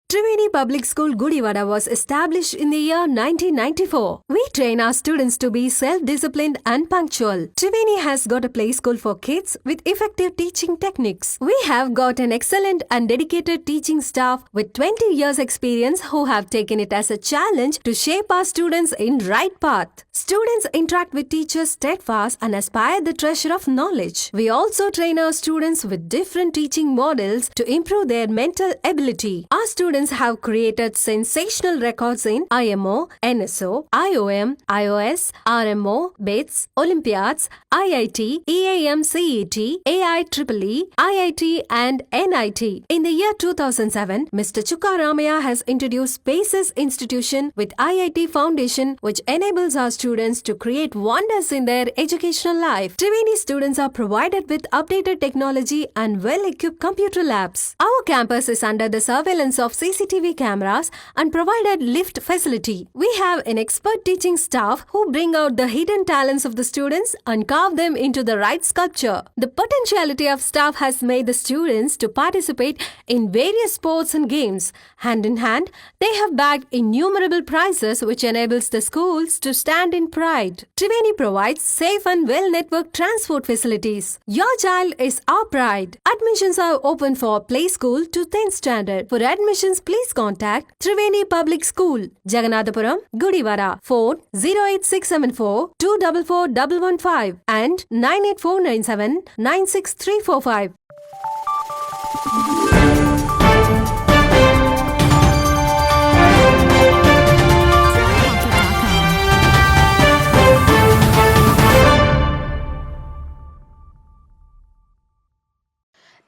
Triveni Public School Gudivada was established in the year 1994. We train our students to be self-disciplined and punctual. Triveni has got a play school for kids with effective teaching techniques. We have got an excellent and dedicated teaching staff with 20 years experience who have taken it as a challenge to shape our students in right path. Students interact with teachers steadfast and aspire the treasure of knowledge. We also train our students with different teaching models to improve their mental ability. Our students have created sensational records in IMO, NSO, IOM, IOS, RMO, BITS, Olympiads, IIT, EAM CET, AIEEE, IIT and NIT. In the year 2007, Mr. Chukka Ramaya has introduced Spaces Institution with IIT Foundation, which enables our students to create wonders in their educational life. Triveni students are provided with updated technology and well-equipped computer labs. Our campus is under the surveillance of CCTV cameras and provided lift facility. We have an expert teaching staff who bring out the hidden talents of the students and carve them into the right sculpture. The potentiality of staff has made the students to participate in various sports and games. Hand in hand, they have bagged innumerable prizes which enables the schools to stand in pride. Triveni provides safe and well-networked transport facilities. Your child is our pride. Admissions are open for play school to 10th standard. For admissions, please contact Triveni Public School, Jaganathapuram, Gudivada. Phone 08674 244115 and 98497 96345.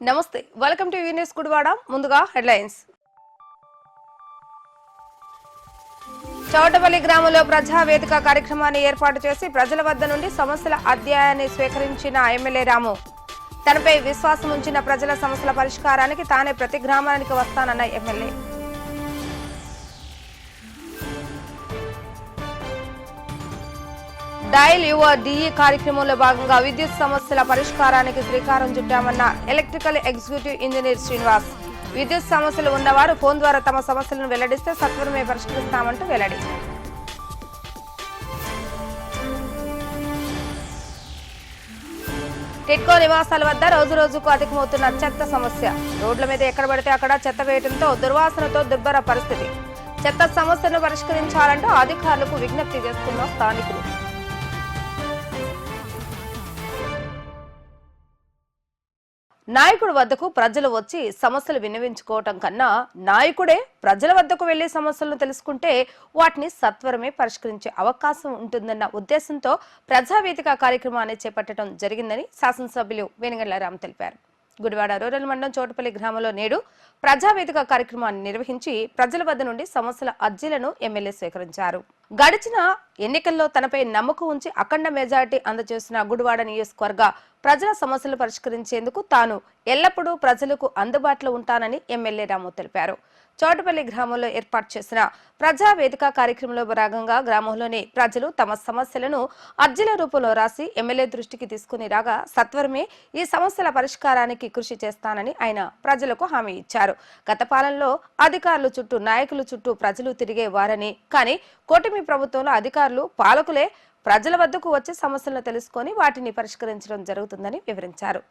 నమస్తే, welcome to Younis Gudivada. ముందుగా headlines. Chautapalli గ్రామంలో ప్రజావేదిక కార్యక్రమాన్ని ఏర్పాటు చేసి ప్రజల వద్ద నుండి సమస్యల అధ్యయనాన్ని స్వీకరించిన ఎమ్మెల్యే రాము. తనపై విశ్వాసం ఉంచిన ప్రజల సమస్యల పరిష్కారానికి తానే ప్రతి గ్రామానికి వస్తానన్న ఎమ్మెల్యే. డయల్ యువర్ డిఈ కార్యక్రమంలో భాగంగా విద్యుత్ సమస్యల పరిష్కారానికి శ్రీకారం చుట్టామన్న ఎలక్ట్రికల్ ఎగ్జిక్యూటివ్ ఇంజనీర్ శ్రీనివాస్. విద్యుత్ సమస్యలు ఉన్నవారు ఫోన్ ద్వారా తమ సమస్యలను వెల్లడిస్తే సత్వరమే పరిష్కరిస్తామంటూ వెల్లడి. టిడ్కో నివాసాల వద్ద రోజు రోజుకు అధికమవుతున్న చెత్త సమస్య. రోడ్ల మీద ఎక్కడ పడితే అక్కడ చెత్త వేయడంతో దుర్వాసనతో దుర్భర పరిస్థితి. చెత్త సమస్యను పరిష్కరించాలంటూ అధికారులకు విజ్ఞప్తి చేస్తున్న స్థానికులు. నాయకుడి వద్దకు ప్రజలు వచ్చి సమస్యలు విన్నవించుకోవటం కన్నా నాయకుడే ప్రజల వద్దకు వెళ్లి సమస్యలను తెలుసుకుంటే వాటిని సత్వరమే పరిష్కరించే అవకాశం ఉంటుందన్న ఉద్దేశంతో ప్రజావేదిక కార్యక్రమాన్ని చేపట్టడం జరిగిందని శాసనసభ్యులు వేణుగండ్ల రామ్ తెలిపారు. గుడివాడ రూరల్ మండలం చోటపల్లి గ్రామంలో నేడు ప్రజావేదిక కార్యక్రమాన్ని నిర్వహించి ప్రజల వద్ద నుండి సమస్యల అర్జీలను ఎమ్మెల్యే స్వీకరించారు. గడిచిన ఎన్నికల్లో తనపై నమ్మకం ఉంచి అఖండ మెజారిటీ అందజేసిన గుడివాడ నియోజకవర్గ ప్రజల సమస్యలు పరిష్కరించేందుకు తాను ఎల్లప్పుడూ ప్రజలకు అందుబాటులో ఉంటానని ఎమ్మెల్యే రాము తెలిపారు. చోటపల్లి గ్రామంలో ఏర్పాటు చేసిన ప్రజావేదిక కార్యక్రమంలో భాగంగా గ్రామంలోని ప్రజలు తమ సమస్యలను అర్జీల రూపంలో రాసి ఎమ్మెల్యే దృష్టికి తీసుకుని రాగా సత్వరమే ఈ సమస్యల పరిష్కారానికి కృషి చేస్తానని ఆయన ప్రజలకు హామీ ఇచ్చారు. గత పాలనలో అధికారుల చుట్టూ నాయకుల చుట్టూ ప్రజలు తిరిగేవారని, కానీ కూటమి ప్రభుత్వంలో అధికారులు పాలకులే ప్రజల వద్దకు వచ్చి సమస్యలను తెలుసుకొని వాటిని పరిష్కరించడం జరుగుతుందని వివరించారు.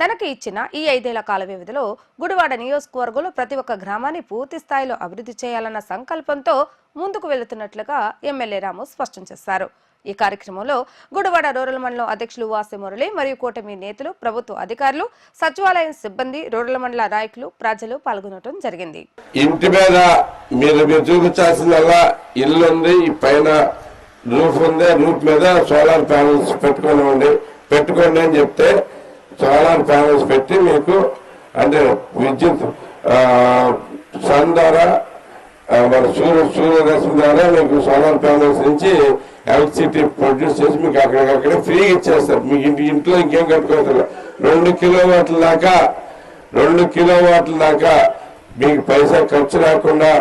తనకు ఇచ్చిన ఈ 5 ఏళ్ల కాల వ్యవధిలో గుడివాడ నియోజకవర్గంలో ప్రతి ఒక్క గ్రామాన్ని పూర్తి స్థాయిలో అభివృద్ధి చేయాలన్న సంకల్పంతో ముందుకు వెళుతున్నట్లుగా ఎమ్మెల్యే రాము స్పష్టం చేశారు. ఈ కార్యక్రమంలో గుడివాడ రూరల్ మండలం అధ్యక్షులు వాసి మురళి మరియు కూటమి నేతలు, ప్రభుత్వ అధికారులు, సచివాలయం సిబ్బంది, రూరల్ మండల నాయకులు, ప్రజలు పాల్గొనడం జరిగింది. ఇంటి మీద మీరు చూపించాల్సిందల్లా ఇల్లు ఉంది, ఈ పైన రూఫ్ ఉంది, రూఫ్ మీద సోలార్ ప్యానల్స్ పెట్టుకోండి అని చెప్తే సోలార్ ప్యానల్స్ పెట్టి మీకు అంటే విద్యుత్ సన్ ద్వారా మన సూర్యరశ్మి ద్వారా మీకు సోలార్ ప్యానల్స్ నుంచి ఎలక్ట్రిసిటీ ప్రొడ్యూస్ చేసి మీకు అక్కడికక్కడే ఫ్రీగా ఇచ్చేస్తారు. మీకు ఇంట్లో ఇంకేం కట్టుకోవచ్చు. 2 కిలోవాట్ల దాకా మీకు పైసా ఖర్చు రాకుండా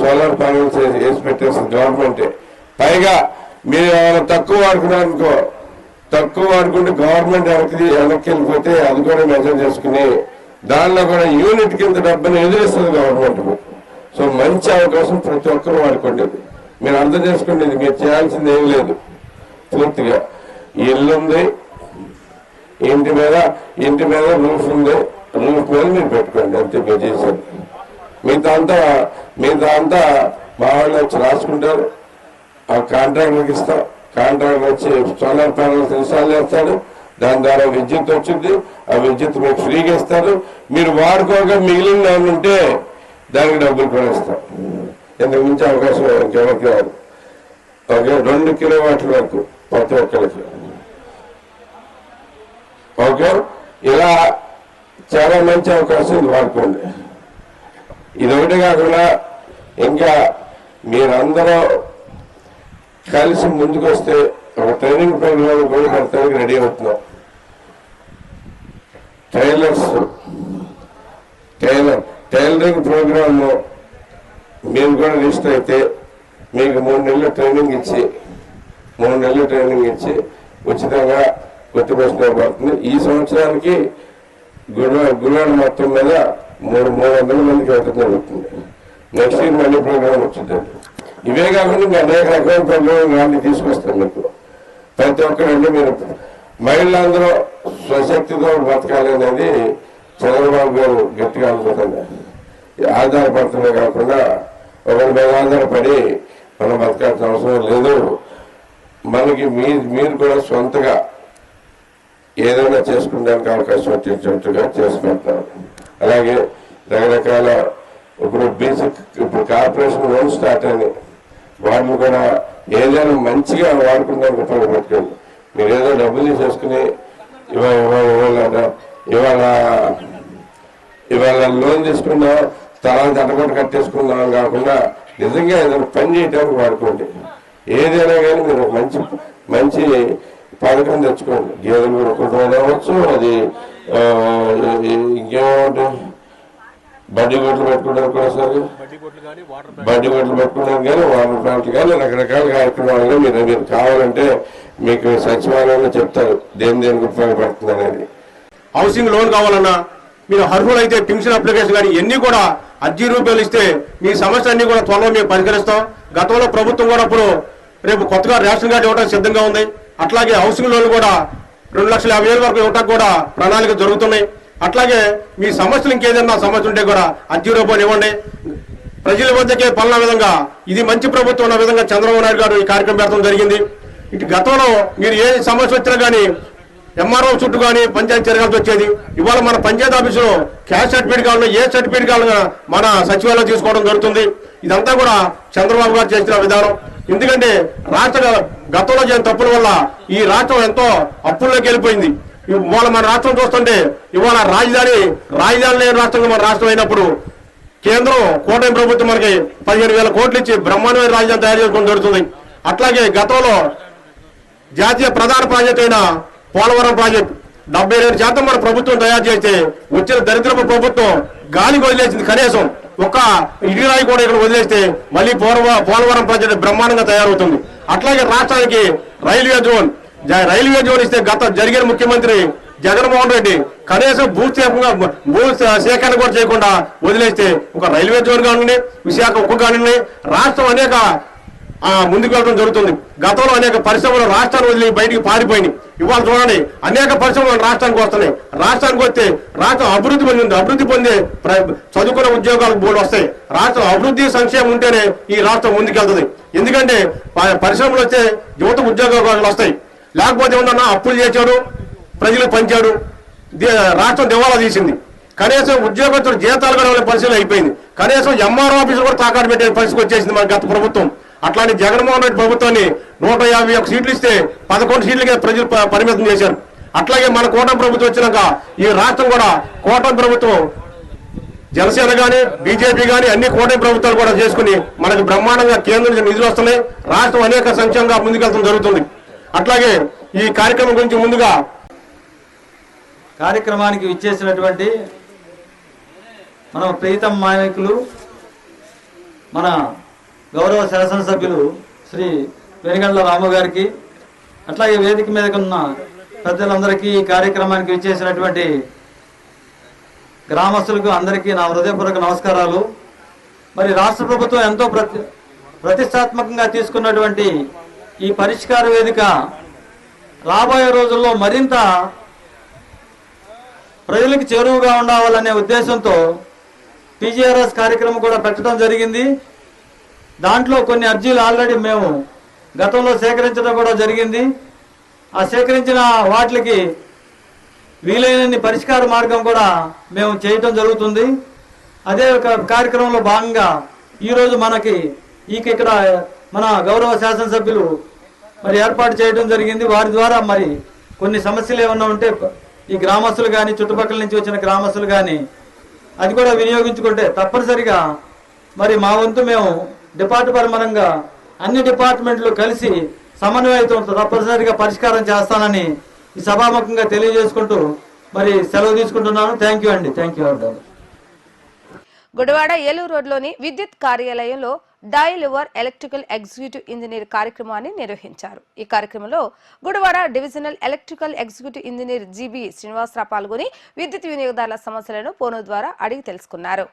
సోలార్ ప్యానల్స్ వేసి పెట్టేస్తుంది గవర్నమెంటే. పైగా మీరు ఏమైనా తక్కువ వాడుకుంటే గవర్నమెంట్ వెనక్కి వెళ్ళిపోతే అది కూడా మెజర్ చేసుకుని దానిలో కూడా యూనిట్ కింద డబ్బుని ఎదురిస్తుంది గవర్నమెంట్. సో మంచి అవకాశం ప్రతి ఒక్కరూ వాడుకోండి. మీరు అర్థం చేసుకోండి, మీరు చేయాల్సింది ఏం లేదు. పూర్తిగా ఇల్లు ఉంది, ఇంటి మీద రూఫ్ ఉంది, రూఫ్ మీద మీరు పెట్టుకోండి, అంతే మీరు చేసేది. మిగతా అంతా మా వాళ్ళు వచ్చి రాసుకుంటారు, ఆ కాంట్రాక్టర్కి ఇస్తాం, కాంట్రాక్టర్ వచ్చి సోలార్ ప్యానల్స్ ఇన్స్టాల్ చేస్తాడు, దాని ద్వారా విద్యుత్ వచ్చింది, ఆ విద్యుత్ మీకు ఫ్రీగా ఇస్తారు. మీరు వాడుకోగా మిగిలిన ఉంటే దానికి డబ్బులు కూడా ఇస్తాం. ఇంతకు మించి అవకాశం ఇంకెవరికి రాదు. ఓకే, 2 కిలోవాట్ల వరకు ప్రతి ఒక్కరికి. ఓకే, ఇలా చాలా మంచి అవకాశం, ఇది వాడుకోండి. ఇది ఒకటి కాకుండా ఇంకా మీరందరూ కలిసి ముందుకు వస్తే ఒక ట్రైనింగ్ ప్రోగ్రామ్ కూడా పెడతానికి రెడీ అవుతున్నాం. టైలరింగ్ ప్రోగ్రామ్ మీరు కూడా రిజిస్టర్ అయితే మీకు 3 నెలలు ట్రైనింగ్ ఇచ్చి ఉచితంగా గుర్తుపెట్టుకునే పడుతుంది. ఈ సంవత్సరానికి గురువాడ మొత్తం మీద 300 మందికి ఇవ్వడం జరుగుతుంది. నెక్స్ట్ ఇయర్ మళ్ళీ ప్రోగ్రామ్ వచ్చిందండి. ఇవే కాకుండా ఇంకా అనేక రకాల ప్రోగ్రామ్ అన్ని తీసుకొస్తాం మీకు. ప్రతి ఒక్కరండి మీరు మహిళలందరూ స్వశక్తితో బతకాలి అనేది చంద్రబాబు గారు గట్టిగా అనుకుంటుంది. ఆధారపడుతున్నా కాకుండా ఒకరి మీద ఆధారపడి మనం బతకాల్సిన అవసరం లేదు. మనకి మీరు కూడా సొంతగా ఏదైనా చేసుకునేందుకు అవకాశం వచ్చేటట్టుగా చేసి పెడతారు. అలాగే రకరకాల ఇప్పుడు కార్పొరేషన్ లోన్ స్టార్ట్ అని వాటిని కూడా ఏదైనా మంచిగా వాడుకుంటానికి ఉపయోగపెట్టుకోండి. మీరు ఏదో డబ్బులు తీసేసుకుని ఇవాళ లోన్ తీసుకున్నా తర్వాత అడగొట్టు కట్టేసుకుందాం కాకుండా నిజంగా ఏదైనా పని చేయడానికి వాడుకోండి. ఏదైనా కానీ మీరు మంచి పథకం తెచ్చుకోండి. గేదెలు కొనుక్కోవడం అవ్వచ్చు, అది ఇంకేమంటే బడ్డీ గొడ్లు పెట్టుకోవడానికి కూడా సరే, బడ్డీ గొడ్లు పెట్టుకోవడానికి కానీ వాటర్ ప్లాంట్లు కానీ రకరకాల కార్యక్రమాలు మీరు కావాలంటే మీకు సచివాలయంలో చెప్తారు దేనికి ఉపయోగపడుతుంది అనేది. హౌసింగ్ లోన్ కావాలన్నా మీరు అర్హులైతే పెన్షన్ అప్లికేషన్ కానీ ఎన్ని కూడా అర్జీ రూపాయలు ఇస్తే మీ సమస్య అన్ని కూడా త్వరలో మేము పరిష్కరిస్తాం. గతంలో ప్రభుత్వం కూడా ఇప్పుడు రేపు కొత్తగా రేషన్ కార్డు ఇవ్వడానికి సిద్ధంగా ఉంది. అట్లాగే హౌసింగ్ లోన్ కూడా 2,50,000 వరకు ఇవ్వడానికి కూడా ప్రణాళిక జరుగుతున్నాయి. అట్లాగే మీ సమస్యలు ఇంకేదైనా సమస్య ఉంటే కూడా అర్జీ రూపాయలు ఇవ్వండి. ప్రజల వద్దకే పనుల విధంగా ఇది మంచి ప్రభుత్వం ఉన్న విధంగా చంద్రబాబు నాయుడు గారు ఈ కార్యక్రమం పెట్టడం జరిగింది. ఇటు గతంలో మీరు ఏ సమస్య వచ్చినా కానీ ఎంఆర్ఓ చుట్టూ కానీ పంచాయతీ తిరగాల్సి వచ్చేది. ఇవాళ మన పంచాయతీ ఆఫీసులో క్యాస్ట్ సర్టిఫికేట్ కావాలన్నా ఏ సర్టిఫికేట్ కావాలన్నా మన సచివాలయం తీసుకోవడం జరుగుతుంది. ఇదంతా కూడా చంద్రబాబు గారు చేసిన విధానం. ఎందుకంటే గతంలో చేసిన తప్పుల వల్ల ఈ రాష్ట్రం ఎంతో అప్పుల్లోకి వెళ్ళిపోయింది. ఇవాళ మన రాష్ట్రం చూస్తుంటే ఇవాళ రాజధాని లేని రాష్ట్రంగా మన రాష్ట్రం అయినప్పుడు కేంద్రం కూటమి ప్రభుత్వం మనకి 15,000 కోట్లు ఇచ్చి బ్రహ్మాండమైన రాజధాని తయారు చేసుకోవడం జరుగుతుంది. అట్లాగే గతంలో జాతీయ ప్రధాన ప్రాజెక్ట్ అయిన పోలవరం ప్రాజెక్టు 72% మన ప్రభుత్వం తయారు చేస్తే వచ్చిన దరిద్రపు ప్రభుత్వం గాలికి వదిలేసింది. కనీసం ఒక ఇడిరాయి కూడా ఇక్కడ వదిలేస్తే మళ్ళీ పోలవరం ప్రాజెక్టు బ్రహ్మాండంగా తయారవుతుంది. అట్లాగే రాష్ట్రానికి రైల్వే జోన్ ఇస్తే జరిగిన ముఖ్యమంత్రి జగన్మోహన్ రెడ్డి కనీసం భూ సేకరణ కూడా చేయకుండా వదిలేస్తే ఒక రైల్వే జోన్ కానివ్వండి, విశాఖ ఉక్కు కానివ్వండి, రాష్ట్రం అనేక ముందుకు వెళ్ళడం జరుగుతుంది. గతంలో అనేక పరిశ్రమలు రాష్ట్రాన్ని వదిలి బయటికి పారిపోయినాయి. ఇవాళ చూడండి అనేక పరిశ్రమలు రాష్ట్రానికి వస్తున్నాయి. రాష్ట్రానికి వస్తే రాష్ట్రం అభివృద్ధి పొందే చదువుకున్న ఉద్యోగాలకు బోర్డు వస్తాయి. రాష్ట్రం అభివృద్ధి సంక్షేమం ఉంటేనే ఈ రాష్ట్రం ముందుకెళ్తుంది. ఎందుకంటే పరిశ్రమలు వస్తే యువత ఉద్యోగాలు వస్తాయి. లేకపోతే ఏమన్నా అప్పులు చేశాడు, ప్రజలకు పంచాడు, రాష్ట్రం దివాలా తీసింది. కనీసం ఉద్యోగస్తులు జీతాలు కూడా పరిస్థితి అయిపోయింది. కనీసం ఎంఆర్ఓ ఆఫీసులు కూడా తాకాటు పెట్టే పరిస్థితి వచ్చేసింది మన గత ప్రభుత్వం. అట్లాంటి జగన్మోహన్ రెడ్డి ప్రభుత్వాన్ని 151 సీట్లు ఇస్తే 11 సీట్లకే ప్రజలు పరిమితం చేశారు. అట్లాగే మన కూటమి ప్రభుత్వం వచ్చినాక ఈ రాష్ట్రం కూడా కూటమి ప్రభుత్వం జనసేన గాని బీజేపీ గాని అన్ని కూటమి ప్రభుత్వాలు కూడా చేసుకుని మనకు బ్రహ్మాండంగా కేంద్రం నుంచి నిధులు వస్తున్నాయి. రాష్ట్రం అనేక సంక్షేమంగా ముందుకెళ్తాం జరుగుతుంది. అట్లాగే ఈ కార్యక్రమం గురించి ముందుగా కార్యక్రమానికి విచ్చేసినటువంటి మన ప్రీతం నాయకులు మన గౌరవ శాసనసభ్యులు శ్రీ వెనుగండ్ల రాము గారికి, అట్లాగే వేదిక మీద ఉన్న పెద్దలందరికీ ఈ కార్యక్రమానికి విచ్చేసినటువంటి గ్రామస్తులకు అందరికీ నా హృదయపూర్వక నమస్కారాలు. మరి రాష్ట్ర ప్రభుత్వం ఎంతో ప్రతిష్టాత్మకంగా తీసుకున్నటువంటి ఈ పరిష్కార వేదిక రాబోయే రోజుల్లో మరింత ప్రజలకు చేరువుగా ఉండాలనే ఉద్దేశంతో టీజీఆర్ఎస్ కార్యక్రమం కూడా పెట్టడం జరిగింది. దాంట్లో కొన్ని అర్జీలు ఆల్రెడీ మేము గతంలో సేకరించడం కూడా జరిగింది. ఆ సేకరించిన వాటికి వీలైనన్ని పరిష్కార మార్గం కూడా మేము చేయటం జరుగుతుంది. అదే ఒక కార్యక్రమంలో భాగంగా ఈరోజు మనకి ఇక్కడ మన గౌరవ శాసనసభ్యులు మరి ఏర్పాటు చేయడం జరిగింది. వారి ద్వారా మరి కొన్ని సమస్యలు ఏమన్నా ఉంటే ఈ గ్రామస్తులు కానీ చుట్టుపక్కల నుంచి వచ్చిన గ్రామస్తులు కానీ అది కూడా వినియోగించుకుంటే తప్పనిసరిగా మరి మా వంతు మేము డిపార్ట్మెంట్ పరంగా అన్ని డిపార్ట్మెంట్లు కలిసి సమన్వయంతో తప్పనిసరిగా పరిష్కారం చేస్తానని ఈ సభాముఖంగా తెలియజేసుకుంటూ మరి సెలవు తీసుకుంటున్నాను. థ్యాంక్ యూ అండి. Thank you. గుడివాడ ఏలూరు రోడ్లోని విద్యుత్ కార్యాలయంలో dial your electrical executive engineer కార్యక్రమాన్ని నిర్వహించారు. ఈ కార్యక్రమంలో Gudivada divisional electrical executive engineer GB Srinivasa Rao పాల్గొని విద్యుత్ వినియోగదారుల సమస్యలను ఫోను ద్వారా అడిగి తెలుసుకున్నారు.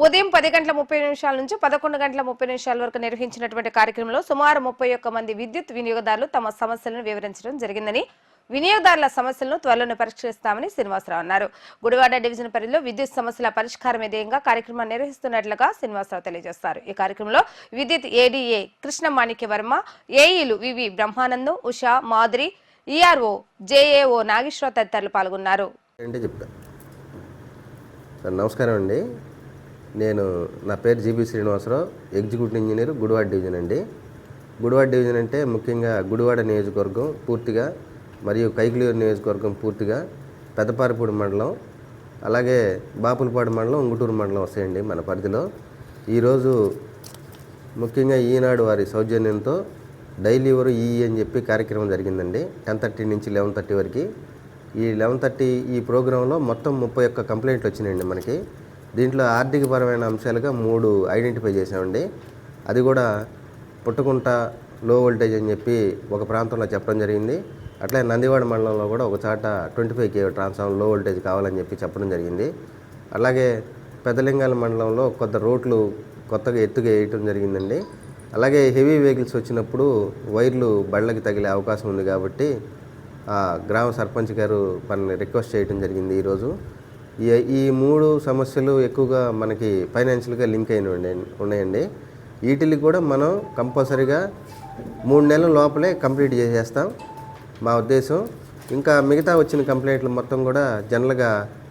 ఉదయం 10:30 నుంచి 11:30 వరకు నిర్వహించినటువంటి కార్యక్రమంలో సుమారు 31 మంది విద్యుత్ వినియోగదారులు తమ సమస్యలను వివరించడం జరిగిందని, వినియోగదారుల సమస్యలను త్వరలోనే పరిష్కరిస్తామని శ్రీనివాసరావు అన్నారు. గుడివాడ డివిజన్ పరిధిలో విద్యుత్ సమస్యల పరిష్కారం ధ్యేయంగా కార్యక్రమాన్ని నిర్వహిస్తున్నట్లుగా శ్రీనివాసరావు తెలియజేస్తారు. ఈ కార్యక్రమంలో విద్యుత్ ఏడీఏ కృష్ణ మాణిక్య వర్మ, ఏఈలు V V Brahmanandam, Usha, Madhuri, ERO JAO Nageswararao తదితరులు పాల్గొన్నారు. నమస్కారం అండి. నా పేరు GB Srinivasarao, executive engineer Gudivada division అండి. గుడివాడ డివిజన్ అంటే ముఖ్యంగా గుడివాడ నియోజకవర్గం పూర్తిగా, మరియు కైకులూరు నియోజకవర్గం పూర్తిగా, పెద్దపారపూడి మండలం, అలాగే బాపులపాడు మండలం, ఉంగుటూరు మండలం వస్తాయండి మన పరిధిలో. ఈరోజు ముఖ్యంగా ఈనాడు వారి సౌజన్యంతో డైలీ ఎవరు అని చెప్పి కార్యక్రమం జరిగిందండి. 10:30 నుంచి 11:30 వరకు. ఈ 11:30 ఈ ప్రోగ్రాంలో మొత్తం 31 కంప్లైంట్లు వచ్చినాయండి మనకి. దీంట్లో ఆర్థికపరమైన అంశాలుగా 3 ఐడెంటిఫై చేసామండి. అది కూడా పుట్టకుంట లో వోల్టేజ్ అని చెప్పి ఒక ప్రాంతంలో చెప్పడం జరిగింది. అట్లే నందివాడ మండలంలో కూడా ఒక చాట 25 kV ట్రాన్స్ఫార్మర్ లో వోల్టేజ్ కావాలని చెప్పి చెప్పడం జరిగింది. అలాగే పెద్దలింగాల మండలంలో కొత్త రోడ్లు కొత్తగా ఎత్తుగా వేయటం జరిగిందండి. అలాగే హెవీ వెహికల్స్ వచ్చినప్పుడు వైర్లు బళ్ళకి తగిలే అవకాశం ఉంది కాబట్టి గ్రామ సర్పంచ్ గారు మనల్ని రిక్వెస్ట్ చేయడం జరిగింది. ఈరోజు ఈ 3 సమస్యలు ఎక్కువగా మనకి ఫైనాన్షియల్గా లింక్ ఉన్నాయండి. వీటికి కూడా మనం కంపల్సరీగా 3 నెలల లోపలే కంప్లీట్ చేసేస్తాం మా ఉద్దేశం. ఇంకా మిగతా వచ్చిన కంప్లైంట్లు మొత్తం కూడా జనరల్గా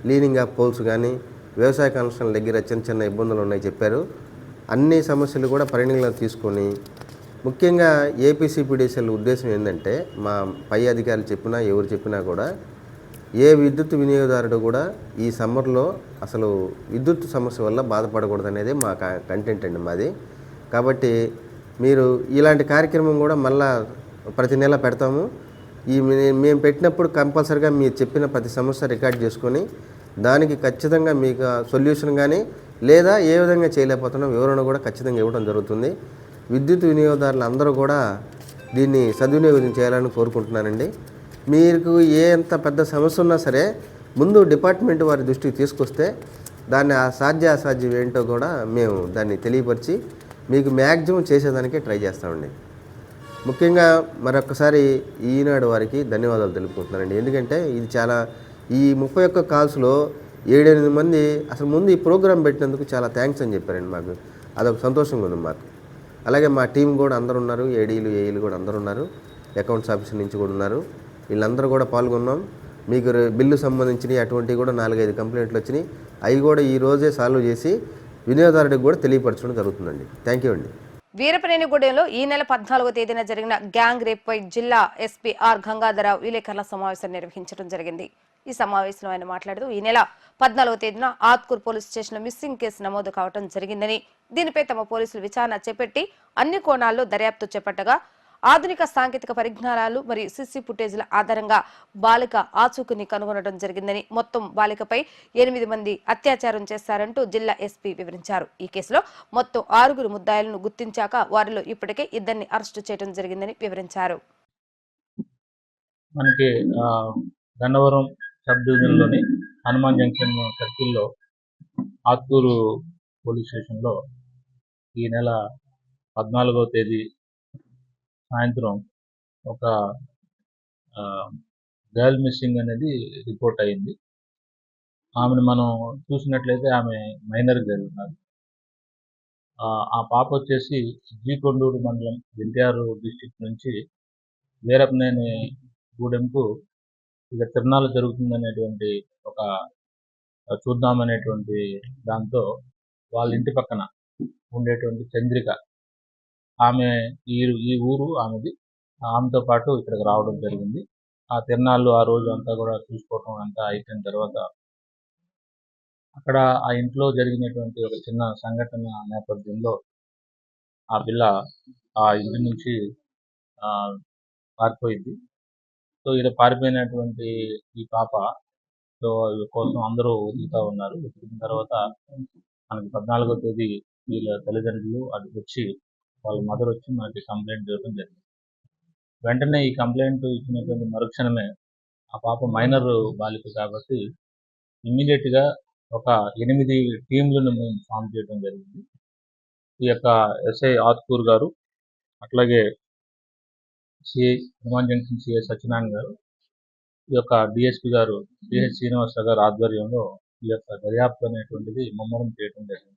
లీనింగ్ ఆఫ్ పోల్స్ కానీ, వ్యవసాయ కనెక్షన్ల దగ్గర చిన్న చిన్న ఇబ్బందులు ఉన్నాయి చెప్పారు. అన్ని సమస్యలు కూడా పరిగణనలోకి తీసుకొని, ముఖ్యంగా ఏపీసీపీడీసీఎల్ ఉద్దేశం ఏంటంటే, మా పై అధికారులు చెప్పినా ఎవరు చెప్పినా కూడా ఏ విద్యుత్ వినియోగదారుడు కూడా ఈ సమ్మర్లో అసలు విద్యుత్ సమస్య వల్ల బాధపడకూడదు అనేది మా కంటెంట్ అండి మాది. కాబట్టి మీరు ఇలాంటి కార్యక్రమం కూడా మళ్ళా ప్రతి నెల పెడతాము. మేము పెట్టినప్పుడు కంపల్సరిగా మీరు చెప్పిన ప్రతి సమస్య రికార్డ్ చేసుకొని దానికి ఖచ్చితంగా మీకు సొల్యూషన్ కానీ, లేదా ఏ విధంగా చేయలేకపోతున్నా వివరణ కూడా ఖచ్చితంగా ఇవ్వడం జరుగుతుంది. విద్యుత్ వినియోగదారులు అందరూ కూడా దీన్ని సద్వినియోగం చేయాలని కోరుకుంటున్నానండి. మీకు ఎంత పెద్ద సమస్య ఉన్నా సరే ముందు డిపార్ట్మెంట్ వారి దృష్టికి తీసుకొస్తే దాన్ని అసాధ్యం ఏంటో కూడా మేము దాన్ని తెలియపరిచి మీకు మ్యాక్సిమం చేసేదానికి ట్రై చేస్తామండి. ముఖ్యంగా మరొకసారి ఈనాడు వారికి ధన్యవాదాలు తెలుపుకుంటున్నానండి. ఎందుకంటే ఇది చాలా ఈ 31 కాల్స్లో 7-8 మంది అసలు ముందు ఈ ప్రోగ్రాం పెట్టినందుకు చాలా థ్యాంక్స్ అని చెప్పారండి. మాకు అదొక సంతోషంగా ఉంది మాకు. అలాగే మా టీం కూడా అందరూ ఉన్నారు, ఏఈలు కూడా అందరూ ఉన్నారు, అకౌంట్స్ ఆఫీసర్ నుంచి కూడా ఉన్నారు. వీళ్ళందరూ కూడా పాల్గొన్నాం. మీకు బిల్లు సంబంధించినవి అటువంటివి కూడా 4-5 కంప్లైంట్లు వచ్చినాయి. అవి కూడా ఈ రోజే సాల్వ్ చేసి వినియోగదారుడికి కూడా తెలియపరచడం జరుగుతుందండి. థ్యాంక్ యూ అండి. వీరపనేనిగూడెంలో ఈ నెల 14వ తేదీన జరిగిన గ్యాంగ్ రేప్పై జిల్లా ఎస్పీ ఆర్ గంగాధరరావు విలేకరుల సమావేశం నిర్వహించడం జరిగింది. ఈ సమావేశంలో ఆయన మాట్లాడుతూ ఈ నెల 14వ తేదీన ఆత్కూర్ పోలీస్ స్టేషన్లో మిస్సింగ్ కేసు నమోదు కావడం జరిగిందని, దీనిపై తమ పోలీసులు విచారణ చేపట్టి అన్ని కోణాల్లో దర్యాప్తు చేపట్టగా ఆధునిక సాంకేతిక పరిజ్ఞానాలు మరియు సీసీ ఫుటేజ్ల ఆధారంగా బాలిక ఆచూకీని కనుగొనడం జరిగిందని, మొత్తం బాలికపై 8 మంది అత్యాచారం చేశారంటూ జిల్లా ఎస్పీ వివరించారు. ఈ కేసులో మొత్తం 6 ముద్దాయిలను గుర్తించాక వారిలో ఇప్పటికే 2 అరెస్టు చేయడం జరిగిందని వివరించారు. మనకి గన్నవరం సబ్ డివిజన్లోని హనుమాన్ జంక్షన్ సర్కిల్లో ఆత్కూరు పోలీస్ స్టేషన్లో ఈ నెల 14వ తేదీ సాయంత్రం ఒక గర్ల్ మిస్సింగ్ అనేది రిపోర్ట్ అయింది. ఆమెను మనం చూసినట్లయితే ఆమె మైనర్ గర్ల్ ఉన్నారు. ఆ పాప వచ్చేసి జీకొండూరు మండలం ఎన్టీఆర్ డిస్టిక్ నుంచి వీరపనేని గూడెంకు ఇక తిరణాలు జరుగుతుందనేటువంటి ఒక చూద్దామనేటువంటి దాంతో వాళ్ళ ఇంటి పక్కన ఉండేటువంటి చంద్రిక ఆమె ఈ ఊరు ఆమెది. ఆమెతో పాటు ఇక్కడికి రావడం జరిగింది. ఆ తిరణాలు ఆ రోజు అంతా కూడా చూసుకోవటం అంతా అయిపోయిన తర్వాత అక్కడ ఆ ఇంట్లో జరిగినటువంటి ఒక చిన్న సంఘటన నేపథ్యంలో ఆ పిల్ల ఆ ఇంటి నుంచి పారిపోయింది. సో ఇలా పారిపోయినటువంటి ఈ పాప కోసం అందరూ వెతుకుతా ఉన్నారు. వెతికిన తర్వాత మనకి 14వ తేదీ వీళ్ళ తల్లిదండ్రులు అటు వచ్చి వాళ్ళ మదర్ వచ్చి మనకి కంప్లైంట్ ఇవ్వడం జరిగింది. వెంటనే ఈ కంప్లైంట్ ఇచ్చినటువంటి మరుక్షణమే ఆ పాప మైనర్ బాలిక కాబట్టి ఇమ్మీడియట్గా ఒక 8 టీంలను మేము ఫామ్ చేయడం జరిగింది. ఈ యొక్క ఎస్ఐ ఆత్కూర్ గారు, అట్లాగే CI Hanuman junction CI Satyanarayana గారు, ఈ యొక్క డిఎస్పీ గారు సిహెచ్ శ్రీనివాసరావు గారు ఆధ్వర్యంలో ఈ యొక్క దర్యాప్తు అనేటువంటిది ముమ్మరం చేయడం జరిగింది.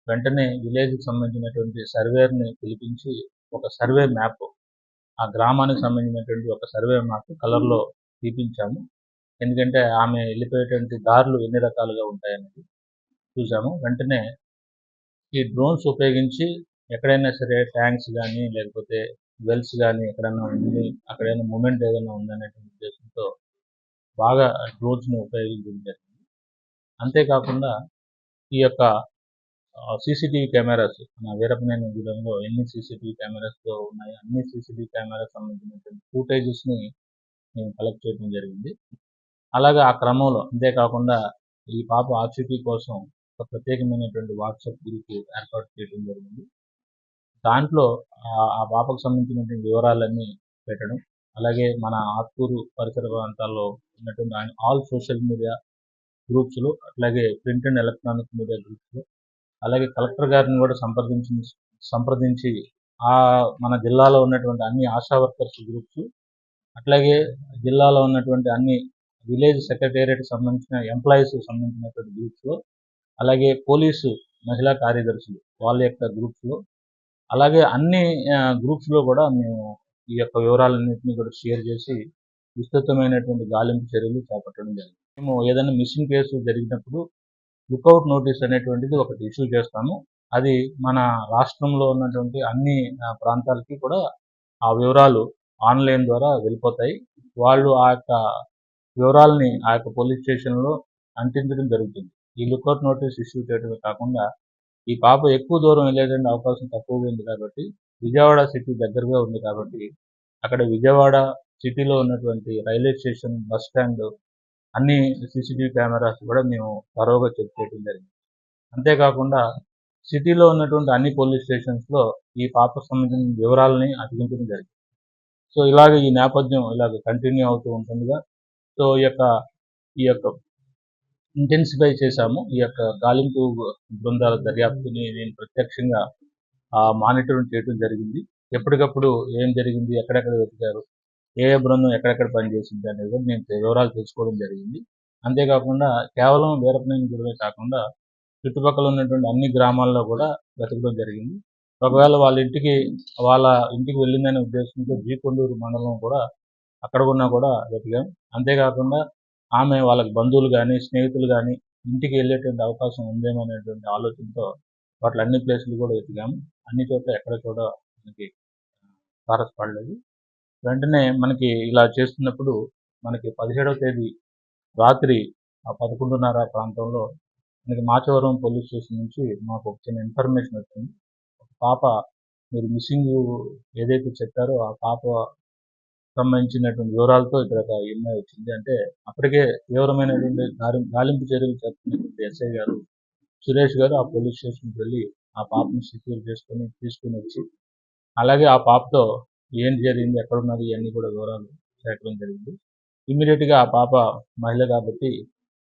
వెంటనే విలేజ్కి సంబంధించినటువంటి సర్వేర్ని పిలిపించి ఒక సర్వే మ్యాప్, ఆ గ్రామానికి సంబంధించినటువంటి ఒక సర్వే మ్యాప్ కలర్లో తీపించాము. ఎందుకంటే ఆమె వెళ్ళిపోయేటువంటి దారులు ఎన్ని రకాలుగా ఉంటాయనేది చూసాము. వెంటనే ఈ డ్రోన్స్ ఉపయోగించి ఎక్కడైనా సరే ట్యాంక్స్ కానీ లేకపోతే వెల్స్ కానీ ఎక్కడైనా ఉంది, అక్కడైనా మూమెంట్ ఏదైనా ఉందనేటువంటి ఉద్దేశంతో బాగా డ్రోన్స్ని ఉపయోగించడం జరిగింది. అంతేకాకుండా ఈ యొక్క సీసీటీవీ కెమెరాస్ మన వీరపనేని గూడెంలో ఎన్ని సీసీటీవీ కెమెరాస్తో ఉన్నాయి, అన్ని సీసీటీవీ కెమెరాస్ సంబంధించినటువంటి ఫుటేజెస్ని మేము కలెక్ట్ చేయడం జరిగింది. అలాగే ఆ క్రమంలో అంతేకాకుండా ఈ పాప ఆచూకీ కోసం ఒక ప్రత్యేకమైనటువంటి వాట్సాప్ గ్రూప్ ఏర్పాటు చేయడం జరిగింది. దాంట్లో ఆ పాపకు సంబంధించినటువంటి వివరాలన్నీ పెట్టడం, అలాగే మన ఆత్కూరు పరిసర ప్రాంతాల్లో ఉన్నటువంటి ఆల్ సోషల్ మీడియా గ్రూప్స్లో, అట్లాగే ప్రింట్ అండ్ ఎలక్ట్రానిక్ మీడియా గ్రూప్స్లో, అలాగే కలెక్టర్ గారిని కూడా సంప్రదించి మన జిల్లాలో ఉన్నటువంటి అన్ని ఆశా వర్కర్స్ గ్రూప్స్, అట్లాగే జిల్లాలో ఉన్నటువంటి అన్ని విలేజ్ సెక్రటేరియట్ సంబంధించిన ఎంప్లాయీస్ సంబంధించినటువంటి గ్రూప్స్లో, అలాగే పోలీసు మహిళా కార్యదర్శులు వాళ్ళ యొక్క గ్రూప్స్లో, అలాగే అన్ని గ్రూప్స్లో కూడా మేము ఈ యొక్క వివరాలన్నింటినీ కూడా షేర్ చేసి విస్తృతమైనటువంటి గాలింపు చర్యలు చేపట్టడం జరిగింది. మేము ఏదైనా మిస్సింగ్ కేసు జరిగినప్పుడు లుకౌట్ నోటీస్ అనేటువంటిది ఒకటి ఇష్యూ చేస్తాము. అది మన రాష్ట్రంలో ఉన్నటువంటి అన్ని ప్రాంతాలకి కూడా ఆ వివరాలు ఆన్లైన్ ద్వారా వెళ్ళిపోతాయి. వాళ్ళు ఆ యొక్క వివరాలని ఆ యొక్క పోలీస్ స్టేషన్లో అంటించడం జరుగుతుంది. ఈ లుకౌట్ నోటీస్ ఇష్యూ చేయడమే కాకుండా ఈ పాప ఎక్కువ దూరం వెళ్ళేటువంటి అవకాశం తక్కువగా ఉంది కాబట్టి, విజయవాడ సిటీ దగ్గరగా ఉంది కాబట్టి, అక్కడ విజయవాడ సిటీలో ఉన్నటువంటి రైల్వే స్టేషన్, బస్ స్టాండ్ అన్ని సీసీటీవీ కెమెరాస్ కూడా మేము తరోగా చెక్ చేయడం జరిగింది. అంతేకాకుండా సిటీలో ఉన్నటువంటి అన్ని పోలీస్ స్టేషన్స్లో ఈ పాపకు సంబంధించిన వివరాలని అతికించడం జరిగింది. సో ఇలాగ ఈ నేపథ్యం ఇలాగ కంటిన్యూ అవుతూ ఉంటుందిగా. సో ఈ యొక్క ఇంటెన్సిఫై చేశాము. ఈ యొక్క గాలింపు బృందాల దర్యాప్తుని నేను ప్రత్యక్షంగా మానిటరింగ్ చేయడం జరిగింది. ఎప్పటికప్పుడు ఏం జరిగింది, ఎక్కడెక్కడ వెతికారు, ఏ బృందం ఎక్కడెక్కడ పనిచేసింది అనేది కూడా నేను వివరాలు తెలుసుకోవడం జరిగింది. అంతేకాకుండా కేవలం వీరపనేని గూడెమే కాకుండా చుట్టుపక్కల ఉన్నటువంటి అన్ని గ్రామాల్లో కూడా వెతకడం జరిగింది. ఒకవేళ వాళ్ళ ఇంటికి వెళ్ళిందనే ఉద్దేశంతో జీకొండూరు మండలం కూడా అక్కడ ఉన్నా కూడా వెతికాం. అంతేకాకుండా ఆమె వాళ్ళకి బంధువులు కానీ స్నేహితులు కానీ ఇంటికి వెళ్ళేటువంటి అవకాశం ఉందేమో అనేటువంటి ఆలోచనతో వాటి అన్ని ప్లేసులు కూడా వెతికాము. అన్ని చోట్ల ఎక్కడ కూడా మనకి తారసపడలేదు. వెంటనే మనకి ఇలా చేస్తున్నప్పుడు మనకి 17వ తేదీ రాత్రి 11:30 ప్రాంతంలో మనకి మాచవరం పోలీస్ స్టేషన్ నుంచి మాకు ఒక చిన్న ఇన్ఫర్మేషన్ వచ్చింది. ఒక పాప మీరు మిస్సింగ్ ఏదైతే చెప్పారో ఆ పాప సంబంధించినటువంటి వివరాలతో ఇక్కడ ఒక ఈమెయిల్ వచ్చింది. అంటే అప్పటికే తీవ్రమైనటువంటి గాలింపు చర్యలు చేస్తున్నటువంటి ఎస్ఐ గారు సురేష్ గారు ఆ పోలీస్ స్టేషన్కి వెళ్ళి ఆ పాపను సెక్యూర్ తీసుకుని వచ్చి, అలాగే ఆ పాపతో ఏం జరిగింది, ఎక్కడున్నది ఇవన్నీ కూడా వివరాలు సేకరణ జరిగింది. ఇమ్మీడియట్గా ఆ పాప మహిళ కాబట్టి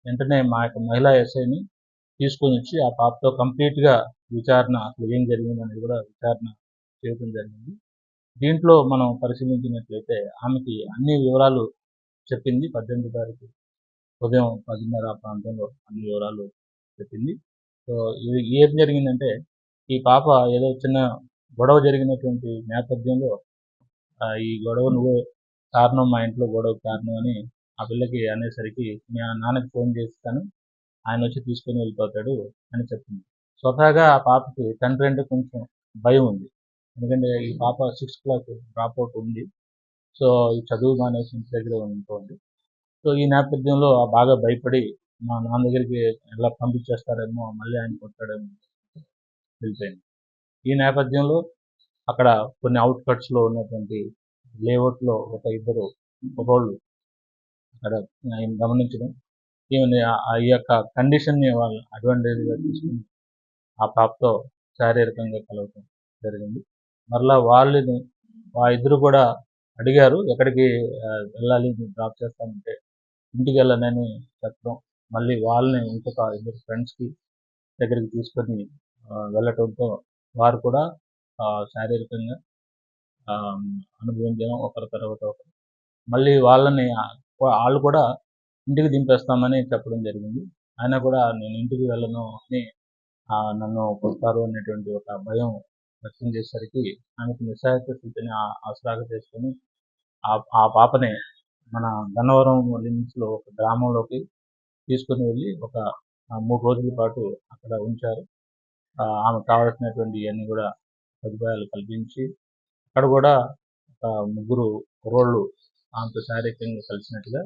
వెంటనే మా యొక్క మహిళా ఎస్ఐని తీసుకొని వచ్చి ఆ పాపతో కంప్లీట్గా విచారణ అసలు ఏం జరిగిందనేది కూడా విచారణ చేయడం జరిగింది. దీంట్లో మనం పరిశీలించినట్లయితే ఆమెకి అన్ని వివరాలు చెప్పింది. 18 తారీఖు ఉదయం 10:30 ఆ ప్రాంతంలో అన్ని వివరాలు చెప్పింది. సో ఇది ఏం జరిగిందంటే, ఈ పాప ఏదో చిన్న గొడవ జరిగినటువంటి నేపథ్యంలో ఈ గొడవ నువ్వే కారణం, మా ఇంట్లో గొడవకు కారణం అని ఆ పిల్లకి అనేసరికి, మా నాన్నకి ఫోన్ చేస్తాను, ఆయన వచ్చి తీసుకొని వెళ్ళిపోతాడు అని చెప్పింది. స్వతహాగా ఆ పాపకి తండ్రి అంటే కొంచెం భయం ఉంది. ఎందుకంటే ఈ పాప 6th క్లాస్ డ్రాప్ అవుట్ ఉంది. సో ఈ చదువు మానేసి ఇంటి దగ్గరే ఉంటుంది. సో ఈ నేపథ్యంలో బాగా భయపడి మా నాన్న దగ్గరికి ఎలా పంపించేస్తారేమో, మళ్ళీ ఆయన కొట్టాడేమో వెళ్ళిపోయింది. ఈ నేపథ్యంలో అక్కడ కొన్ని అవుట్‌కట్స్‌లో ఉన్నటువంటి లేఅవుట్‌లో ఇద్దరు కుర్రోళ్ళు అక్కడ గమనించడం, ఈమెని ఈ యొక్క కండిషన్‌ని వాళ్ళు అడ్వాంటేజ్‌గా తీసుకొని ఆ పాపతో శారీరకంగా కలవటం జరిగింది. మరలా వాళ్ళని ఆ ఇద్దరు కూడా అడిగారు, ఎక్కడికి వెళ్ళాలి, మీరు డ్రాప్ చేస్తామంటే ఇంటికి వెళ్ళనని చెప్పడం, మళ్ళీ వాళ్ళని ఇంకొక ఇద్దరు ఫ్రెండ్స్‌కి దగ్గరికి తీసుకొని వెళ్ళటంతో వారు కూడా శారీరకంగా అనుభవించడం ఒకరి తర్వాత ఒకరు. మళ్ళీ వాళ్ళని వాళ్ళు కూడా ఇంటికి దింపేస్తామని చెప్పడం జరిగింది. అయినా కూడా నేను ఇంటికి వెళ్ళను అని నన్ను కొడతారు అనేటువంటి ఒక భయం వ్యక్తం చేసేసరికి ఆమెకు నిస్సహాయత స్థితిని ఆసరాగా చేసుకొని ఆ పాపని మన గన్నవరం లిమిట్స్‌లో ఒక గ్రామంలోకి తీసుకొని వెళ్ళి ఒక 3 రోజుల పాటు అక్కడ ఉంచారు. ఆమెకు కావాల్సినటువంటి ఇవన్నీ కూడా సదుపాయాలు కల్పించి, అక్కడ కూడా ఒక ముగ్గురు కుర్రోళ్ళు ఆమెతో శారీరకంగా కలిసినట్టుగా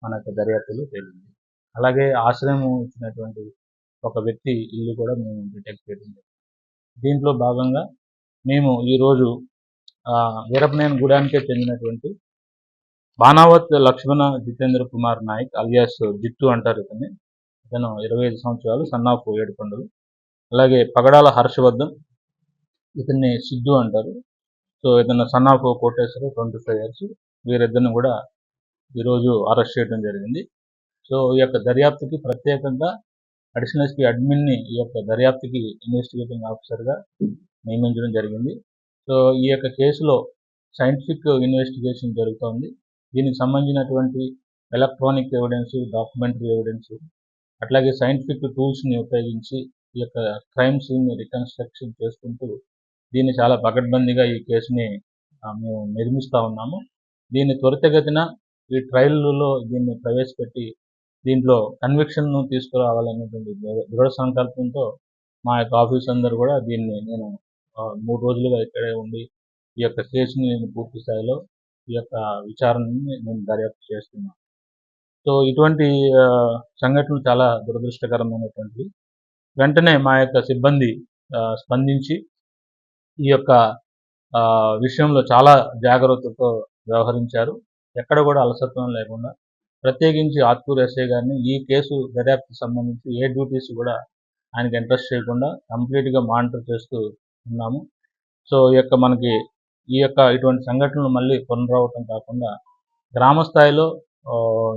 మనకు దర్యాప్తులో తేలింది. అలాగే ఆశ్రయం ఇచ్చినటువంటి ఒక వ్యక్తి ఇల్లు కూడా మేము డిటెక్ట్ చేయడం జరిగింది. దీంట్లో భాగంగా మేము ఈరోజు వీరపనేని గూడానికే చెందినటువంటి బాణావత్ లక్ష్మణ జితేంద్ర కుమార్ నాయక్ అలియాస్ జిత్తు అంటారు ఇతను. 25 సంవత్సరాలు, సన్ ఆఫ్ ఏడుకొండలు. అలాగే పగడాల హర్షవర్ధన్, ఇతన్ని సిద్ధు అంటారు. సో ఇతను సన్ ఆఫ్ కోటేశ్వర, 25 years. వీరిద్దరిని కూడా ఈరోజు అరెస్ట్ చేయడం జరిగింది. సో ఈ యొక్క దర్యాప్తుకి ప్రత్యేకంగా అడిషనల్ ఎస్పీ అడ్మిన్ని ఈ యొక్క దర్యాప్తుకి ఇన్వెస్టిగేటింగ్ ఆఫీసర్గా నియమించడం జరిగింది. సో ఈ యొక్క కేసులో సైంటిఫిక్ ఇన్వెస్టిగేషన్ జరుగుతోంది. దీనికి సంబంధించినటువంటి ఎలక్ట్రానిక్ ఎవిడెన్స్, డాక్యుమెంటరీ ఎవిడెన్స్, అట్లాగే సైంటిఫిక్ టూల్స్ని ఉపయోగించి ఈ యొక్క క్రైమ్ సీన్ని రికన్స్ట్రక్షన్ చేసుకుంటూ దీన్ని చాలా పకడ్బందీగా ఈ కేసుని మేము నిర్మిస్తూ ఉన్నాము. దీన్ని త్వరితగతిన ఈ ట్రయల్లో దీన్ని ప్రవేశపెట్టి దీంట్లో కన్విక్షన్ను తీసుకురావాలనేటువంటి దృఢ సంకల్పంతో మా యొక్క ఆఫీస్ అందరూ కూడా దీన్ని నేను 3 రోజులుగా ఇక్కడే ఉండి ఈ యొక్క కేసుని నేను పూర్తి స్థాయిలో ఈ యొక్క విచారణని నేను దర్యాప్తు చేస్తున్నాను. సో ఇటువంటి సంఘటనలు చాలా దురదృష్టకరమైనటువంటివి. వెంటనే మా యొక్క సిబ్బంది స్పందించి ఈ యొక్క విషయంలో చాలా జాగ్రత్తతో వ్యవహరించారు. ఎక్కడ కూడా అలసత్వం లేకుండా, ప్రత్యేకించి ఆత్కూరు ఎస్ఐ గారిని ఈ కేసు దర్యాప్తుకు సంబంధించి ఏ డ్యూటీస్ కూడా ఆయనకి ఇంట్రెస్ట్ చేయకుండా కంప్లీట్గా మానిటర్ చేస్తూ ఉన్నాము. సో మనకి ఈ యొక్క ఇటువంటి సంఘటనలు మళ్ళీ పునరావృతం కాకుండా గ్రామ స్థాయిలో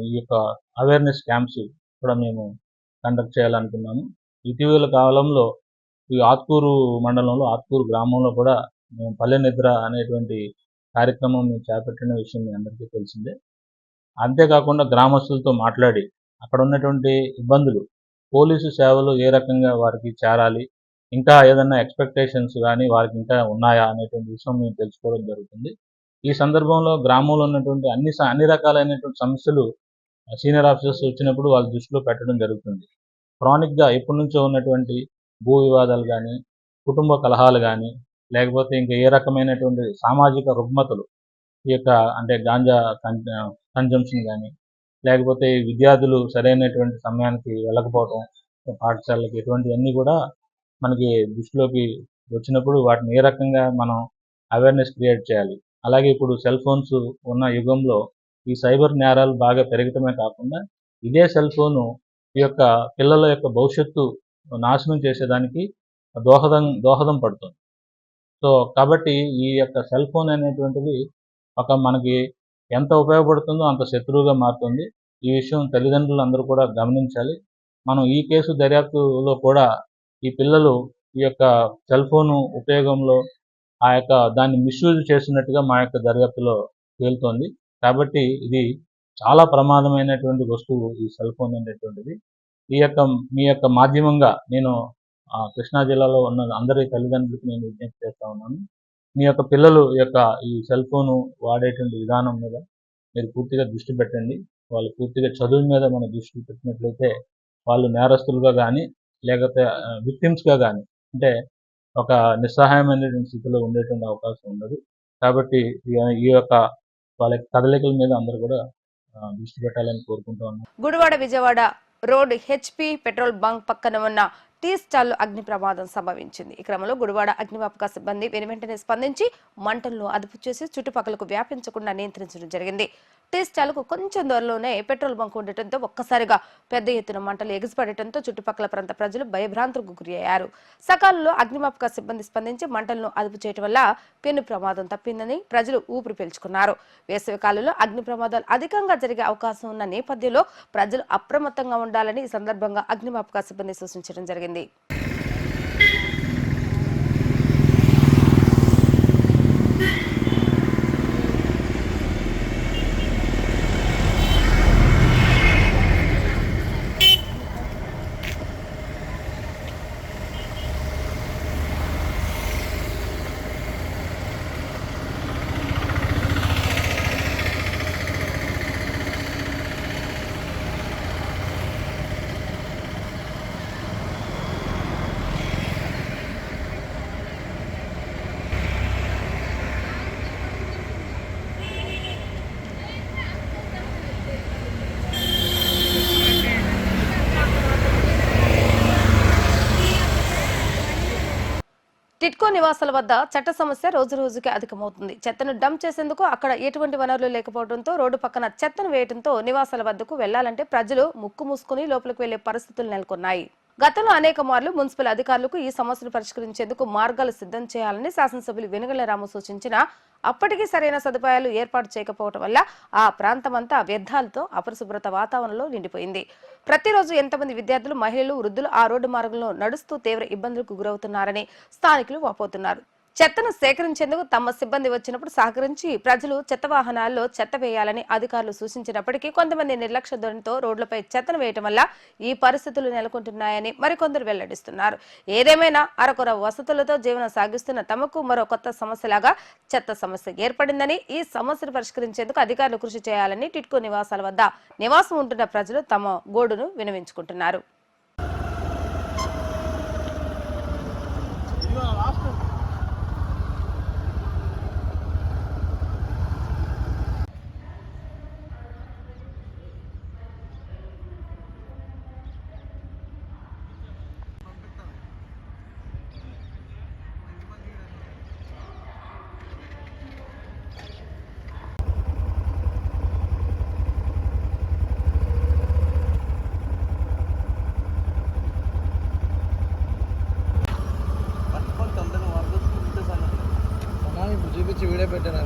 ఈ యొక్క అవేర్నెస్ క్యాంప్స్ కూడా మేము కండక్ట్ చేయాలనుకున్నాము. ఇటీవల కాలంలో ఈ ఆత్కూరు మండలంలో, ఆత్కూరు గ్రామంలో కూడా మేము పల్లె నిద్ర అనేటువంటి కార్యక్రమం చేపట్టిన విషయం మీ అందరికీ తెలిసిందే. అంతేకాకుండా గ్రామస్తులతో మాట్లాడి అక్కడ ఉన్నటువంటి ఇబ్బందులు, పోలీసు సేవలు ఏ రకంగా వారికి చేరాలి, ఇంకా ఏదన్నా ఎక్స్పెక్టేషన్స్ కానీ వారికి ఇంకా ఉన్నాయా అనేటువంటి విషయం మేము తెలుసుకోవడం జరుగుతుంది. ఈ సందర్భంలో గ్రామంలో ఉన్నటువంటి అన్ని రకాలైనటువంటి సమస్యలు సీనియర్ ఆఫీసర్స్ వచ్చినప్పుడు వాళ్ళ దృష్టిలో పెట్టడం జరుగుతుంది. క్రానిక్గా ఎప్పటి నుంచో ఉన్నటువంటి భూ వివాదాలు కానీ, కుటుంబ కలహాలు కానీ, లేకపోతే ఇంకా ఏ రకమైనటువంటి సామాజిక రుగ్మతలు, ఈ యొక్క అంటే గాంజా కన్జంప్షన్ కానీ, లేకపోతే విద్యార్థులు సరైనటువంటి సమయానికి వెళ్ళకపోవడం పాఠశాలకి, ఇటువంటివన్నీ కూడా మనకి దృష్టిలోకి వచ్చినప్పుడు వాటిని ఏ రకంగా మనం అవేర్నెస్ క్రియేట్ చేయాలి. అలాగే ఇప్పుడు సెల్ ఫోన్స్ ఉన్న యుగంలో ఈ సైబర్ నేరాలు బాగా పెరగటమే కాకుండా ఇదే సెల్ ఫోను ఈ యొక్క పిల్లల యొక్క భవిష్యత్తు నాశనం చేసేదానికి దోహదం పడుతుంది. సో కాబట్టి ఈ యొక్క సెల్ ఫోన్ అనేటువంటిది మనకి ఎంత ఉపయోగపడుతుందో అంత శత్రువుగా మారుతుంది. ఈ విషయం తల్లిదండ్రులు అందరూ కూడా గమనించాలి. మనం ఈ కేసు దర్యాప్తులో కూడా ఈ పిల్లలు ఈ యొక్క సెల్ ఫోన్ ఉపయోగంలో ఆ యొక్క దాన్ని మిస్యూజ్ చేస్తున్నట్టుగా మా యొక్క దర్యాప్తులో తేలుతోంది. కాబట్టి ఇది చాలా ప్రమాదమైనటువంటి వస్తువు ఈ సెల్ ఫోన్ అనేటువంటిది. మీ యొక్క మాధ్యమంగా నేను కృష్ణా జిల్లాలో ఉన్న అందరి తల్లిదండ్రులకు నేను విజ్ఞప్తి చేస్తా ఉన్నాను. మీ యొక్క పిల్లలు యొక్క ఈ సెల్ ఫోన్ వాడేటువంటి విధానం మీద మీరు పూర్తిగా దృష్టి పెట్టండి. వాళ్ళు పూర్తిగా చదువు మీద మనం దృష్టి పెట్టినట్లయితే వాళ్ళు నేరస్తులుగా కానీ లేకపోతే విక్టిమ్స్గా కానీ అంటే ఒక నిస్సహాయమైనటువంటి స్థితిలో ఉండేటువంటి అవకాశం ఉండదు. కాబట్టి ఈ యొక్క వాళ్ళ కదలికల మీద అందరూ కూడా దృష్టి పెట్టాలని కోరుకుంటూ ఉన్నాను. Gudivada Vijayawada road HP petrol bunk పక్కన ఉన్న టీ స్టాల్లో అగ్ని ప్రమాదం సంభవించింది. ఈ క్రమంలో గుడివాడ అగ్నిమాపక సిబ్బంది వెనువెంటనే స్పందించి మంటలను అదుపు చేసి చుట్టుపక్కలకు వ్యాపించకుండా నియంత్రించడం జరిగింది. టీ స్టాల్కు కొంచెం దూరంలోనే పెట్రోల్ బంక్ ఉండటంతో ఒక్కసారిగా పెద్ద ఎత్తున మంటలు ఎగిసిపడటంతో చుట్టుపక్కల ప్రాంత ప్రజలు భయభ్రాంతులకు గురయ్యారు. సకాలంలో అగ్నిమాపక సిబ్బంది స్పందించి మంటలను అదుపు చేయడం వల్ల పెను ప్రమాదం తప్పిందని ప్రజలు ఊపిరి పీల్చుకున్నారు. వేసవి కాలంలో అగ్ని ప్రమాదాలు అధికంగా జరిగే అవకాశం ఉన్న నేపథ్యంలో ప్రజలు అప్రమత్తంగా ఉండాలని ఈ సందర్భంగా అగ్నిమాపక సిబ్బంది సూచించడం జరిగింది. టిట్కో నివాసాల వద్ద చెత్త సమస్య రోజు రోజుకి అధికమవుతుంది. చెత్తను డంప్ చేసేందుకు అక్కడ ఎటువంటి వనరులు లేకపోవడంతో రోడ్డు పక్కన చెత్తను వేయడంతో నివాసాల వద్దకు వెళ్లాలంటే ప్రజలు ముక్కు మూసుకుని లోపలికి వెళ్లే పరిస్థితులు నెలకొన్నాయి. గతంలో అనేక మార్లు మున్సిపల్ అధికారులకు ఈ సమస్యను పరిష్కరించేందుకు మార్గాలు సిద్ధం చేయాలని శాసనసభ్యులు వెనుగళ్ల రాము సూచించినా అప్పటికీ సరైన సదుపాయాలు ఏర్పాటు చేయకపోవడం వల్ల ఆ ప్రాంతమంతా వ్యర్థాలతో అపరిశుభ్రత వాతావరణంలో నిండిపోయింది. ప్రతిరోజు ఎంతమంది విద్యార్థులు, మహిళలు, వృద్ధులు ఆ రోడ్డు మార్గంలో నడుస్తూ తీవ్ర ఇబ్బందులకు గురవుతున్నారని స్థానికులు వాపోతున్నారు. చెత్తను సేకరించేందుకు తమ సిబ్బంది వచ్చినప్పుడు సహకరించి ప్రజలు చెత్త వాహనాల్లో చెత్త వేయాలని అధికారులు సూచించినప్పటికీ కొంతమంది నిర్లక్ష్య ధోరణితో రోడ్లపై చెత్తను వేయటం వల్ల ఈ పరిస్థితులు నెలకొంటున్నాయని మరికొందరు వెల్లడిస్తున్నారు. ఏదేమైనా అరకొర వసతులతో జీవనం సాగిస్తున్న తమకు మరో కొత్త సమస్యలాగా చెత్త సమస్య ఏర్పడిందని, ఈ సమస్యను పరిష్కరించేందుకు అధికారులు కృషి చేయాలని టిట్కో నివాసాల వద్ద నివాసం ఉంటున్న ప్రజలు తమ గోడును విన్నవించుకుంటున్నారు. చూపించి వీడియో పెట్టాను.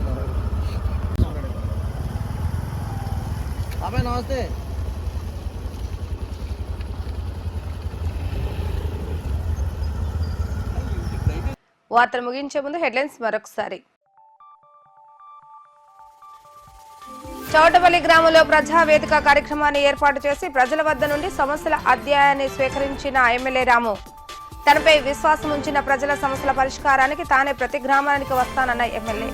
అబ్బాయి నమస్తే. వార్తలు ముగించే ముందు హెడ్లైన్స్ మరొకసారి. చౌటపల్లి గ్రామంలో ప్రజావేదిక కార్యక్రమాన్ని ఏర్పాటు చేసి ప్రజల వద్ద నుండి సమస్యల అధ్యాయాన్ని స్వీకరించిన ఎమ్మెల్యే రాము. తనపై విశ్వాసం ఉంచిన ప్రజల సమస్యల పరిష్కారానికి తానే ప్రతి గ్రామానికి వస్తానన్న ఎమ్మెల్యే.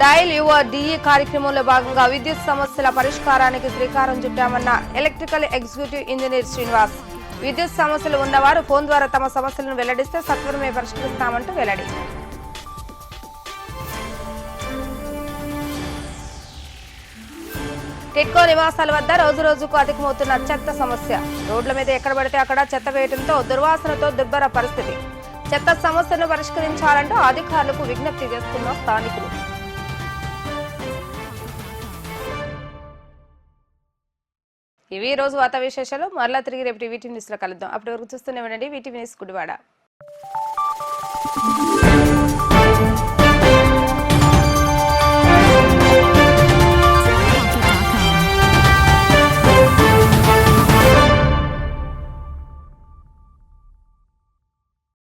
డయల్ యువర్ డిఈ కార్యక్రమంలో భాగంగా విద్యుత్ సమస్యల పరిష్కారానికి శ్రీకారం చుట్టామన్న ఎలక్ట్రికల్ ఎగ్జిక్యూటివ్ ఇంజనీర్ శ్రీనివాస్. విద్యుత్ సమస్యలు ఉన్నవారు ఫోన్ ద్వారా తమ సమస్యలను వెల్లడిస్తే సత్వరమే పరిష్కరిస్తామంటూ వెల్లడి. టిట్కో నివాసాల వద్ద రోజు రోజుకు అధికమవుతున్న చెత్త సమస్య. రోడ్ల మీద ఎక్కడ పడితే అక్కడ చెత్త వేయడంతో దుర్వాసనతో దుర్భర పరిస్థితి. చెత్త సమస్యను పరిష్కరించాలంటూ అధికారులకు విజ్ఞప్తి చేస్తున్న స్థానికులు. ఇవి ఈ రోజు వార్తా విశేషాలు. మరలా తిరిగి రేపు టీవీ న్యూస్ లో కలుద్దాం. అప్పటి వరకు చూస్తూనే ఉండండి వీటీవీ న్యూస్ గుడివాడ.